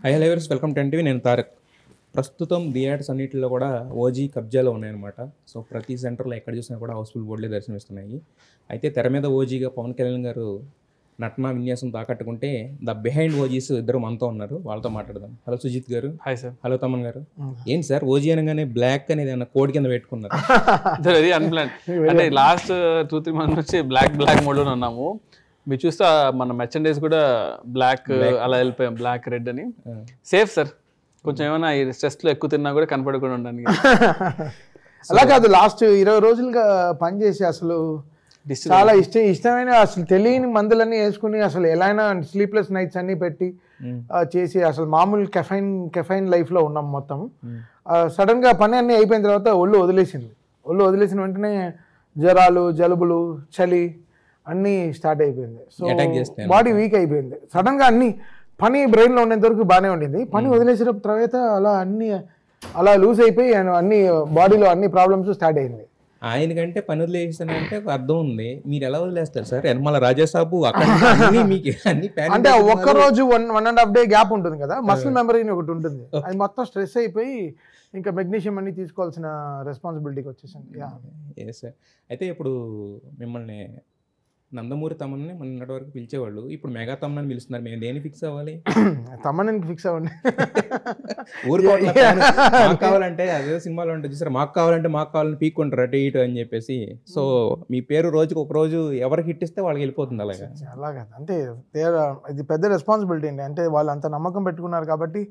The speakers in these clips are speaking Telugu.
High levers welcome to NTV. నేను తారక్. ప్రస్తుతం థియేటర్స్ అన్నింటిలో కూడా ఓజీ కబ్జాలో ఉన్నాయన్నమాట. సో ప్రతి సెంటర్లో ఎక్కడ చూసినా కూడా హౌస్ఫుల్ బోర్డులే దర్శనమిస్తున్నాయి. అయితే తెర మీద ఓజీగా పవన్ కళ్యాణ్ గారు నటన విన్యాసం తాకట్టుకుంటే ద బిహైండ్ ఓజీస్ ఇద్దరు మనతో ఉన్నారు. వాళ్ళతో మాట్లాడదాం. హలో సుజిత్ గారు. Hi sir. హలో తమన్ గారు. ఏంటి సార్ ఓజీ అనగానే బ్లాక్ అనేది ఏమన్నా కోడ్ కింద పెట్టుకున్నారు? Very unplanned. అంటే లాస్ట్ 2-3 మంత్స్ నుంచి బ్లాక్ మోడ్లోనే ఉన్నాము. మీరు చూస్తే మన మెర్చండైజ్ కూడా బ్లాక్ అలా వెళ్ళిపోయాం, బ్లాక్ రెడ్ అని. సేఫ్ సార్, కొంచెం ఏమైనా ఈ స్ట్రెస్లో ఎక్కువ తిన్నా కూడా కనపడకుండా ఉండడానికి. అలా కాదు, లాస్ట్ 20 రోజులుగా పనిచేసి అసలు చాలా ఇష్టమైన అసలు తెలియని మందులన్నీ వేసుకుని అసలు ఎలా అయినా స్లీప్లెస్ నైట్స్ అన్ని పెట్టి చేసి అసలు మామూలు కెఫైన్ లైఫ్లో ఉన్నాం మొత్తం. సడన్గా పని అన్నీ అయిపోయిన తర్వాత ఒళ్ళు వదిలేసిన వెంటనే జ్వరాలు, జలుబులు, చలి అన్నీ స్టార్ట్ అయిపోయింది. సో బాడీ వీక్ అయిపోయింది. సడన్గా అన్ని పని బ్రెయిన్లో ఉండేంత వరకు బాగానే ఉండింది. పని వదిలేసిన తర్వాత అలా లూజ్ అయిపోయి అన్ని బాడీలో అన్ని ప్రాబ్లమ్స్ స్టార్ట్ అయింది. ఆయనకంటే పని వదిలేస్తానంటే అర్థం ఉంది. మీరు ఎలా వదిలేస్తారు సార్? ఎనమల రాజాసాబు అంటే ఒక్క రోజు 1.5 డే గ్యాప్ ఉంటుంది కదా, మసిల్ మెమరీ ఒకటి ఉంటుంది. అది మొత్తం స్ట్రెస్ అయిపోయి ఇంకా మెగ్నీషియం అన్ని తీసుకోవాల్సిన రెస్పాన్సిబిలిటీకి వచ్చేసాను. సార్ అయితే ఇప్పుడు మిమ్మల్ని నందమూరి తమన్ని మొన్నటి వరకు పిలిచేవాళ్ళు, ఇప్పుడు మెగా తమ్మని పిలుస్తున్నారు. మేము దేని ఫిక్స్ అవ్వాలి? తమ్మని ఫిక్స్ అవ్వండి. మాకు కావాలంటే అదే సినిమాలో ఉంటుంది చూసారు, మాకు కావాలని పీక్కుంటారు అటు ఇటు అని చెప్పేసి. సో మీ పేరు రోజుకి ఒక రోజు ఎవరికి హిట్ ఇస్తే వాళ్ళకి వెళ్ళిపోతుంది. అలాగా అంటే ఇది పెద్ద రెస్పాన్సిబిలిటీ అండి. అంటే వాళ్ళు అంత నమ్మకం పెట్టుకున్నారు కాబట్టి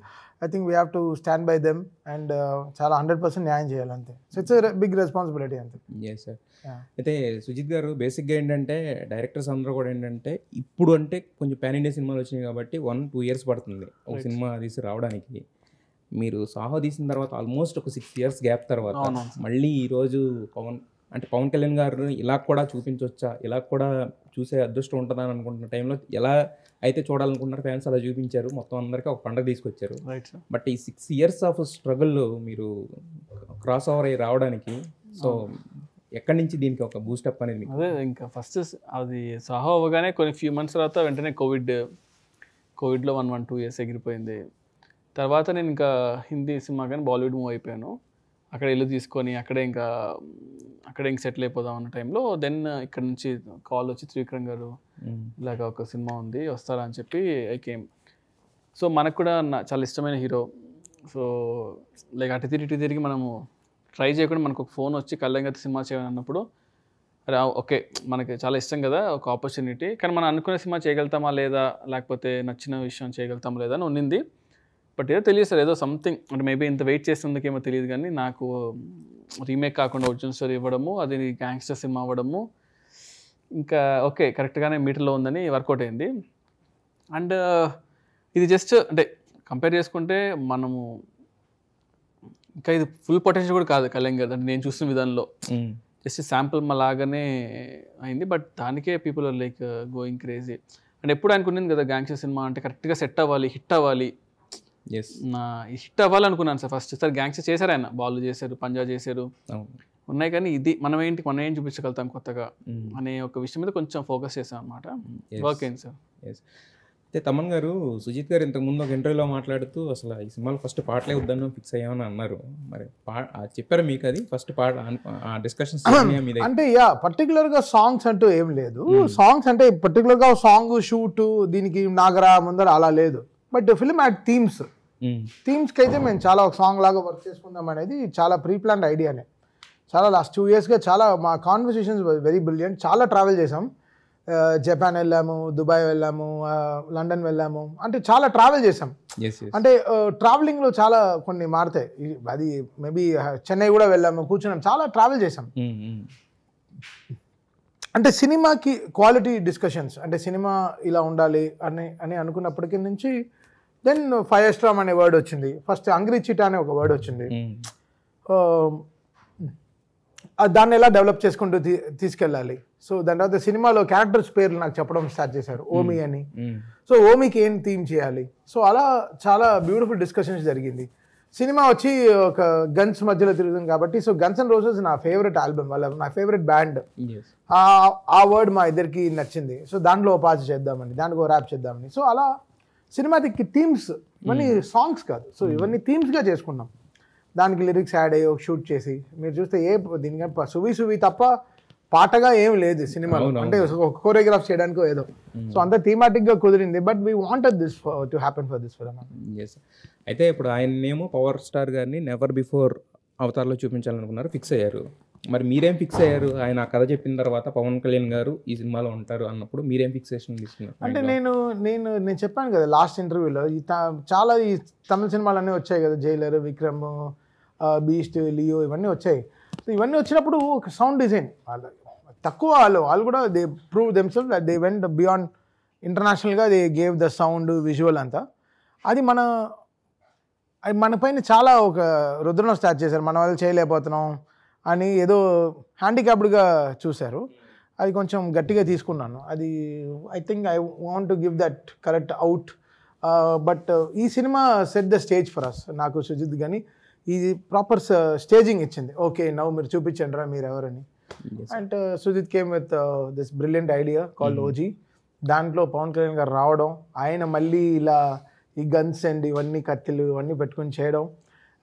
I think we have to stand by them and చాలా 100% న్యాయం చేయాలి అంతే. సో ఇట్స్ బిగ్ రెస్పాన్సిబిలిటీ అంతే. Yes sir. అయితే సుజిత్ గారు బేసిక్గా ఏంటంటే డైరెక్టర్స్ అందరూ కూడా ఏంటంటే ఇప్పుడు అంటే కొంచెం పాన్ ఇండియా సినిమాలు వచ్చినాయి కాబట్టి 1-2 years పడుతుంది ఒక సినిమా తీసి రావడానికి. మీరు సాహో తీసిన తర్వాత ఆల్మోస్ట్ ఒక 6 years గ్యాప్ తర్వాత మళ్ళీ ఈరోజు పవన్ కళ్యాణ్ గారు ఇలా కూడా చూపించవచ్చా, ఇలా కూడా చూసే అదృష్టం ఉంటుందా అని అనుకుంటున్న టైంలో ఎలా అయితే చూడాలనుకుంటున్నారు ఫ్యాన్స్ అలా చూపించారు. మొత్తం అందరికీ ఒక పండుగ తీసుకొచ్చారు. బట్ ఈ 6 years ఆఫ్ స్ట్రగుల్ మీరు క్రాస్ ఓవర్ అయ్యి రావడానికి సో ఎక్కడి నుంచి దీనికి ఒక బూస్టప్ అనేది? అదే ఇంకా ఫస్ట్ అది సాహో అవ్వగానే కొన్ని ఫ్యూ మంత్స్ తర్వాత వెంటనే కోవిడ్లో 1-2 years ఎగిరిపోయింది. తర్వాత నేను ఇంకా హిందీ సినిమా కానీ బాలీవుడ్ మూవ్ అయిపోయాను. అక్కడ ఇల్లు తీసుకొని అక్కడే ఇంకా సెటిల్ అయిపోదాం అన్న టైంలో దెన్ ఇక్కడ నుంచి కాల్ వచ్చి త్రివిక్రమ్ గారు ఇలాగ ఒక సినిమా ఉంది వస్తారా అని చెప్పి ఐ కేమ్. సో మనకు కూడా చాలా ఇష్టమైన హీరో. సో లైక్ అటు తిరిగి మనము ట్రై చేయకుండా మనకు ఒక ఫోన్ వచ్చి కళ్యాణ్ సినిమా చేయాలని అన్నప్పుడు అరే ఓకే మనకి చాలా ఇష్టం కదా, ఒక ఆపర్చునిటీ, కానీ మనం అనుకునే సినిమా చేయగలుగుతామా లేదా, లేకపోతే నచ్చిన విషయం చేయగలుగుతామా లేదా అని ఉన్నింది. బట్ ఏదో తెలియదు సార్, ఏదో సంథింగ్ అంటే మేబీ ఇంత వెయిట్ చేసినందుకేమో తెలియదు కానీ నాకు రీమేక్ కాకుండా ఒరిజినల్ స్టోరీ ఇవ్వడము, అది గ్యాంగ్స్టర్ సినిమా అవ్వడము ఇంకా ఓకే కరెక్ట్గానే మీటర్లో ఉందని వర్కౌట్ అయింది. అండ్ ఇది జస్ట్ అంటే కంపేర్ చేసుకుంటే మనము ఇంకా ఇది ఫుల్ పొటెన్షియల్ కూడా కాదు కళ్యాణ్ గారు అంటే నేను చూసిన విధానంలో జస్ట్ శాంపుల్ లాగానే అయింది. బట్ దానికే people are like going crazy. And ఎప్పుడు అనుకున్నాను కదా గ్యాంగ్స్టర్ సినిమా అంటే కరెక్ట్గా సెట్ అవ్వాలి, హిట్ అవ్వాలి అనుకున్నాను సార్. ఫస్ట్ సార్ గ్యాంగ్స్టర్ చేశారు, ఆయన బాలు చేశారు, పంజాబ్ చేశారు ఉన్నాయి, కానీ ఇది మనం ఏం చూపించగలుగుతాం కొత్తగా అనే ఒక విషయం మీద కొంచెం ఫోకస్ చేశాం అనమాట. వర్క్ అయింది సార్. అయితే తమన్ గారు, సుజిత్ గారు ఇంతకుముందు ఒక ఇంటర్వ్యూలో మాట్లాడుతూ అసలు ఈ సినిమాలో ఫస్ట్ పాటలే వద్దని ఫిక్స్ అయ్యామని అన్నారు. మరి చెప్పారు మీకు అది ఫస్ట్ పాట డిస్కషన్స్? అంటే పర్టికులర్గా సాంగ్స్ అంటూ ఏం లేదు. సాంగ్స్ అంటే పర్టికులర్గా సాంగ్ షూట్ దీనికి నాగరా ముందర అలా లేదు. బట్ ఫిల్మ్ యాడ్ థీమ్స్కి అయితే మేము చాలా ఒక సాంగ్ లాగా వర్క్ చేసుకుందాం అనేది చాలా ప్రీ ప్లాన్డ్ ఐడియానే. చాలా లాస్ట్ 2 yearsగా చాలా మా కాన్వర్సేషన్స్ వెరీ బ్రిలియంట్. చాలా ట్రావెల్ చేసాం, జపాన్ వెళ్ళాము, దుబాయ్ వెళ్ళాము, లండన్ వెళ్ళాము, అంటే చాలా ట్రావెల్ చేసాం. అంటే ట్రావెలింగ్లో చాలా కొన్ని మారుతాయి. అది మేబీ చెన్నై కూడా వెళ్ళాము, కూర్చున్నాం, చాలా ట్రావెల్ చేసాం. అంటే సినిమాకి క్వాలిటీ డిస్కషన్స్, అంటే సినిమా ఇలా ఉండాలి అని అనుకున్నప్పటికీ నుంచి దెన్ ఫైర్ స్ట్రామ్ అనే వర్డ్ వచ్చింది. ఫస్ట్ అంగ్రిచిటా అనే ఒక వర్డ్ వచ్చింది. దాన్ని ఎలా డెవలప్ చేసుకుంటూ తీసుకెళ్ళాలి. సో దాని తర్వాత సినిమాలో క్యారెక్టర్స్ పేర్లు నాకు చెప్పడం స్టార్ట్ చేశారు, ఓమి అని. సో ఓమికి ఏం థీమ్ చేయాలి. సో అలా చాలా బ్యూటిఫుల్ డిస్కషన్స్ జరిగింది. సినిమా వచ్చి ఒక గన్స్ మధ్యలో తిరుగుతుంది కాబట్టి సో గన్స్ అండ్ రోజెస్ నా ఫేవరెట్ ఆల్బమ్, వాళ్ళ నా ఫేవరెట్ బ్యాండ్. ఆ వర్డ్ మా ఇద్దరికి నచ్చింది. సో దాంట్లో పాజ్ చేద్దామని, దానికి ర్యాప్ చేద్దామని. సో అలా సినిమాటిక్ థీమ్స్ ఇవన్నీ సాంగ్స్ కాదు. సో ఇవన్నీ థీమ్స్గా చేసుకున్నాం. దానికి లిరిక్స్ యాడ్ అయ్యి ఒక షూట్ చేసి మీరు చూస్తే దీనికన్నా సువి తప్ప పాటగా ఏం లేదు సినిమాలో. అంటే కోరియోగ్రాఫ్ చేయడానికో ఏదో. సో అంత థీమాటిక్గా కుదిరింది. But we wanted this to happen for this film. అయితే ఇప్పుడు ఆయన్నేమో పవర్ స్టార్ గారిని నెవర్ బిఫోర్ అవతార్లో చూపించాలనుకున్నారు, ఫిక్స్ అయ్యారు. మరి మీరేం ఫిక్స్ అయ్యారు? ఆయన కథ చెప్పిన తర్వాత పవన్ కళ్యాణ్ గారు ఈ సినిమాలో ఉంటారు అన్నప్పుడు మీరేం ఫిక్సేషన్ తీసుకున్నారు? అంటే నేను చెప్పాను కదా లాస్ట్ ఇంటర్వ్యూలో, చాలా ఈ తమిళ సినిమాలు అన్నీ వచ్చాయి కదా, జైలర్, విక్రమ్, బీస్ట్, లియో ఇవన్నీ వచ్చాయి. సో ఇవన్నీ వచ్చినప్పుడు ఒక సౌండ్ డిజైన్ తక్కువ వాళ్ళు కూడా they prove themselves that they went beyond ఇంటర్నేషనల్గా. They gave the sound visual అంతా. అది మన పైన చాలా ఒక రుద్రడం స్టార్ట్ చేశారు. మన వాళ్ళు చేయలేకపోతున్నాం అని ఏదో హ్యాండిక్యాప్డ్గా చూశారు. అది కొంచెం గట్టిగా తీసుకున్నాను. అది I think I want to give that correct out. But ఈ సినిమా set the stage for us. నాకు సుజిత్ కానీ ఇది ప్రాపర్ స్టేజింగ్ ఇచ్చింది. ఓకే నవ్వు మీరు చూపించండి రా మీరు ఎవరని. And Sujeeth came with this brilliant idea called OG. దాంట్లో పవన్ కళ్యాణ్ గారు రావడం, ఆయన మళ్ళీ ఇలా ఈ గన్స్ అండ్ ఇవన్నీ కత్తిలు ఇవన్నీ పెట్టుకుని చేయడం,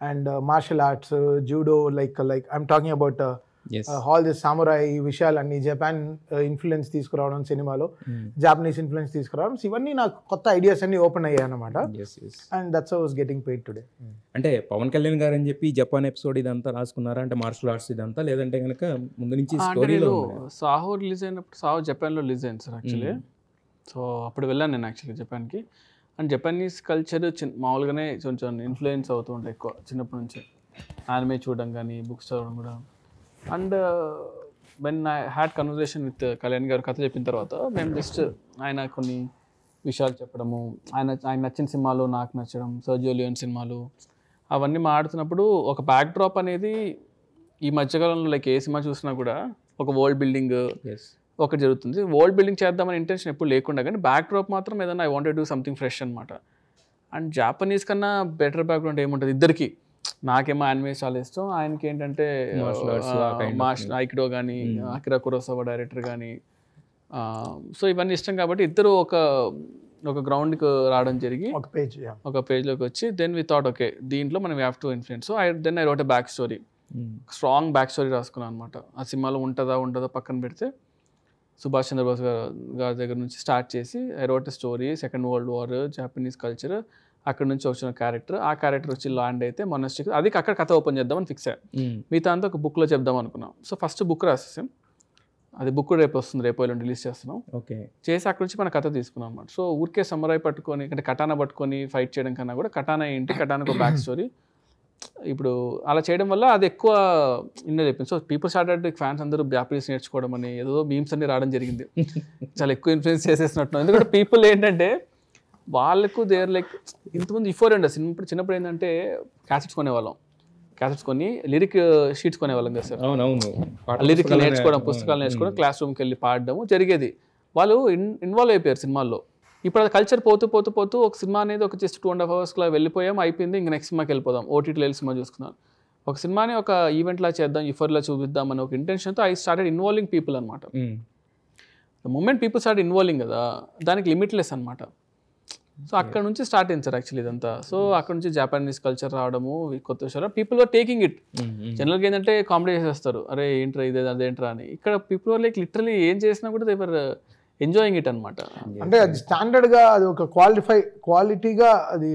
and martial arts, judo, like I'm talking about all this samurai విషయాలన్నీ, జపాన్ ఇన్ఫ్లుయెన్స్ తీసుకురావడం సినిమాలో, జాపనీస్ ఇన్ఫ్లుయెన్స్ తీసుకురావడం, ఇవన్నీ నాకు కొత్త ఐడియాస్ అన్ని ఓపెన్ అయ్యాయి అనమాట. And that's how was getting paid today. అంటే పవన్ కళ్యాణ్ గారు అని చెప్పి జపాన్ ఎపిసోడ్ ఇదంతా రాసుకున్నారా? అంటే మార్షల్ ఆర్ట్స్ ఇదంతా, లేదంటే కనుక ముందు నుంచి స్టోరీలో సాహో రిలీజ్ అయినప్పుడు, సాహో జపాన్లో రిలీజ్ అయింది సార్ యాక్చువల్లీ. సో అప్పుడు వెళ్ళాను నేను యాక్చువల్లీ జపాన్కి. అండ్ జపానీస్ కల్చర్ మామూలుగానే కొంచెం ఇన్ఫ్లుయెన్స్ అవుతూ ఉంటాయి ఎక్కువ చిన్నప్పటి నుంచి, యానిమే చూడడం కానీ బుక్స్ చదవడం కూడా. And when I had conversation with Kalyan గారు కథ చెప్పిన తర్వాత మేము జస్ట్ ఆయన కొన్ని విషయాలు చెప్పడము, ఆయన నచ్చిన సినిమాలు నాకు నచ్చడం, సర్జియో లియోన్ సినిమాలు అవన్నీ మాట్లాడుతున్నప్పుడు ఒక బ్యాక్ డ్రాప్ అనేది ఈ మధ్యకాలంలో లైక్ ఏ సినిమా చూసినా కూడా ఒక వరల్డ్ బిల్డింగ్ ఒకటి జరుగుతుంది. వరల్డ్ బిల్డింగ్ చేద్దామని ఇంటెన్షన్ ఎప్పుడు లేకుండా, కానీ బ్యాక్ డ్రాప్ మాత్రం ఏదైనా I wanted do something fresh అనమాట. అండ్ జాపనీస్ కన్నా బెటర్ బ్యాక్గ్రౌండ్ ఏముంటుంది ఇద్దరికి. నాకేమో యానిమే చాలా ఇష్టం, ఆయనకి ఏంటంటే ఐకిడో కానీ, అకిరా కురోసావా డైరెక్టర్ కానీ. సో ఇవన్నీ ఇష్టం కాబట్టి ఇద్దరు ఒక గ్రౌండ్కి రావడం జరిగి ఒక పేజ్లోకి వచ్చి దెన్ వి థాట్ ఓకే దీంట్లో మనం have to influence. So then I wrote a back story, strong back story రాసుకున్నాను అనమాట. ఆ సినిమాలో ఉంటుందో పక్కన పెడితే సుభాష్ చంద్రబోస్ గారి దగ్గర నుంచి స్టార్ట్ చేసి I wrote a story, second world war, Japanese culture, అక్కడ నుంచి వచ్చిన క్యారెక్టర్, ఆ క్యారెక్టర్ వచ్చి ల్యాండ్ అయితే మొనస్టిక్, అది అక్కడ కథ ఓపెన్ చేద్దామని ఫిక్స్ అయ్యాను. మిగతా అంతా ఒక బుక్లో చెప్దాం అనుకున్నాం. సో ఫస్ట్ బుక్ రాసేసాం, అది బుక్ రేపు వస్తుంది, రేపు ఇలా రిలీజ్ చేస్తున్నాం. ఓకే చేసి అక్కడ నుంచి మన కథ తీసుకున్నాం అనమాట. సో ఊరికే సమ్మరాయి పట్టుకొని అంటే కటానా పట్టుకొని ఫైట్ చేయడం కన్నా కూడా కటానా ఏంటి, కటానాకు ఒక బ్యాక్ స్టోరీ, ఇప్పుడు అలా చేయడం వల్ల అది ఎక్కువ ఇన్నర్ చెప్పింది. సో పీపుల్ స్టార్టెడ్, ఫ్యాన్స్ అందరూ జాపనీస్ నేర్చుకోవడం అని ఏదో మీమ్స్ అన్ని రావడం జరిగింది. చాలా ఎక్కువ ఇన్ఫ్లుయెన్స్ చేసేసినట్టు. ఎందుకంటే పీపుల్ ఏంటంటే వాళ్ళకు దేర్ లైక్ ఇంతకుముందు బిఫోర్ అండి సినిమా చిన్నప్పుడు ఏంటంటే క్యాసెట్స్ కొనేవాళ్ళం, క్యాసెట్స్ కొని లిరిక్ షీట్స్ కొనేవాళ్ళం కదా సార్. అవునవును, లిరిక్ నేర్చుకోవడం, పుస్తకాలు నేర్చుకోవడం, క్లాస్ రూమ్కి వెళ్ళి పాడడము జరిగేది. వాళ్ళు ఇన్వాల్వ్ అయిపోయారు సినిమాల్లో. ఇప్పుడు అది కల్చర్ పోతూ ఒక సినిమా అనేది ఒక జస్ట్ 2.5 hours వెళ్ళిపోయాం, అయిపోయింది, ఇంకా నెక్స్ట్ సినిమాకి వెళ్ళిపోదాం, ఓటీటీలో వెళ్ళి సినిమా చూసుకున్నాను. ఒక సినిమాని ఒక ఈవెంట్లా చేద్దాం, ఇఫర్లా చూపిద్దాం అని ఒక ఇంటెన్షన్తో ఐ స్టార్టెడ్ ఇన్వాల్వింగ్ పీపుల్ అనమాట. The moment people start involving కదా, దానికి లిమిట్లెస్ అనమాట. సో అక్కడ నుంచి స్టార్ట్ అయింది సార్ యాక్చువల్లీ ఇదంతా. సో అక్కడ నుంచి జాపనీస్ కల్చర్ రావడము, కొత్త విషయాలు, పీపుల్ ఆర్ టేకింగ్ ఇట్. జనరల్గా ఏంటంటే కామెడీ చేసేస్తారు, అరే ఏంట్రా ఇదే అదేంట్రా అని. ఇక్కడ పీపుల్ ఆర్ లైక్ లిటరలీ ఏం చేసినా కూడా దే వర్ ఎంజాయింగ్ ఇట్ అనమాట. అంటే అది స్టాండర్డ్గా, అది ఒక క్వాలిటీగా అది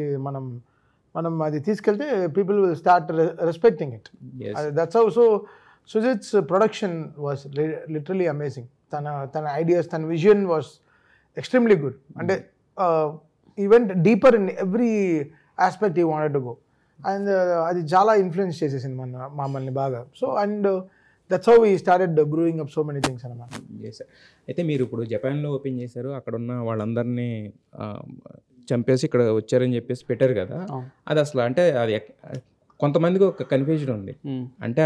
మనం అది తీసుకెళ్తే people will start respecting it. That's how. So Sujeeth's production was literally amazing. తన ఐడియాస్, తన విజన్ వాస్ ఎక్స్ట్రీమ్లీ గుడ్. అంటే he went deeper in every aspect he wanted to go. And అది చాలా ఇన్ఫ్లుయెన్స్ చేసేసింది మమ్మల్ని బాగా. So and that's how we started brewing up so many things అన్నమాట. అయితే మీరు ఇప్పుడు జపాన్లో ఓపెన్ చేశారు, అక్కడ ఉన్న వాళ్ళందరినీ చంపేసి ఇక్కడ వచ్చారని చెప్పేసి పెట్టారు కదా, అది అసలు అంటే అది కొంతమందికి ఒక కన్ఫ్యూజన్ ఉంది. అంటే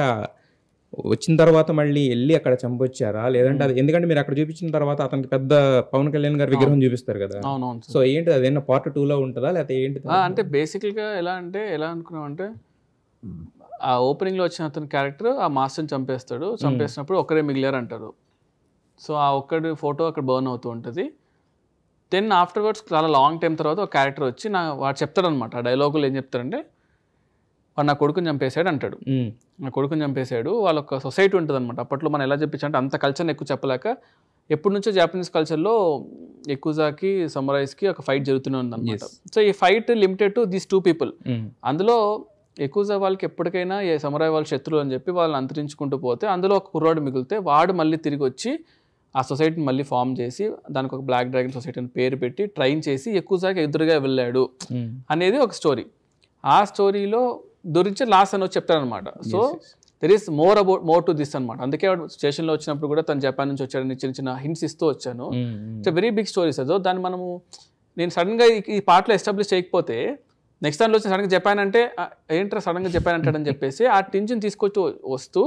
వచ్చిన తర్వాత మళ్ళీ వెళ్ళి అక్కడ చంపొచ్చారా, లేదంటే అది ఎందుకంటే మీరు అక్కడ చూపించిన తర్వాత అతనికి పెద్ద పవన్ కళ్యాణ్ గారి విగ్రహం చూపిస్తారు కదా, సో ఏంటి అదేనా పార్ట్ 2లో ఉంటుందా లేకపోతే ఏంటి? అంటే బేసిక్గా ఎలా అనుకున్నాం అంటే ఆ ఓపెనింగ్లో వచ్చిన అతని క్యారెక్టర్ ఆ మాస్టర్ని చంపేస్తాడు, చంపేసినప్పుడు ఒక్కరే మిగిలారు అంటారు. సో ఆ ఒక్కడి ఫోటో అక్కడ బర్న్ అవుతూ ఉంటుంది. దెన్ ఆఫ్టర్వర్డ్స్ చాలా లాంగ్ టైం తర్వాత ఒక క్యారెక్టర్ వచ్చి వాడు చెప్తాడనమాట. ఆ డైలాగులు ఏం చెప్తారంటే, వాడు నా కొడుకుని చంపేశాడు అంటాడు. నా కొడుకుని చంపేశాడు. వాళ్ళ ఒక సొసైటీ ఉంటుంది అనమాట. అప్పట్లో మనం ఎలా చెప్పించాలంటే అంత కల్చర్ని ఎక్కువ చెప్పలేక ఎప్పటి నుంచో జాపనీస్ కల్చర్లో ఎక్కుజాకి సమురైస్కి ఒక ఫైట్ జరుగుతూనే ఉందన్నమాట. సో ఈ fight limited to these 2 people. అందులో ఎక్కుజా వాళ్ళకి ఎప్పటికైనా ఏ సమురాయ్ వాళ్ళ శత్రువు అని చెప్పి వాళ్ళని అంతరించుకుంటూ పోతే అందులో ఒక కుర్రాడు మిగిలితే వాడు మళ్ళీ తిరిగి వచ్చి ఆ సొసైటీని మళ్ళీ ఫామ్ చేసి దానికి ఒక బ్లాక్ డ్రాగన్ సొసైటీ అని పేరు పెట్టి ట్రైన్ చేసి ఎక్కుజాకి ఎదురుగా వెళ్ళాడు అనేది ఒక స్టోరీ. ఆ స్టోరీలో గురించి లాస్ట్ అని వచ్చి చెప్తారనమాట. So there is more to this అనమాట. అందుకే స్టేషన్లో వచ్చినప్పుడు కూడా తను జపాన్ నుంచి వచ్చాడని చిన్న చిన్న హింట్స్ ఇస్తూ వచ్చాను. It's very big stories. అదో దాన్ని మనము నేను సడన్గా ఈ పాటలో ఎస్టాబ్లిష్ చేయకపోతే నెక్స్ట్ దాంట్లో వచ్చి సడన్గా జపాన్ అంటే ఏంట్రా సడన్గా జపాన్ అంటాడని చెప్పేసి ఆ టెన్షన్ తీసుకొచ్చి వస్తూ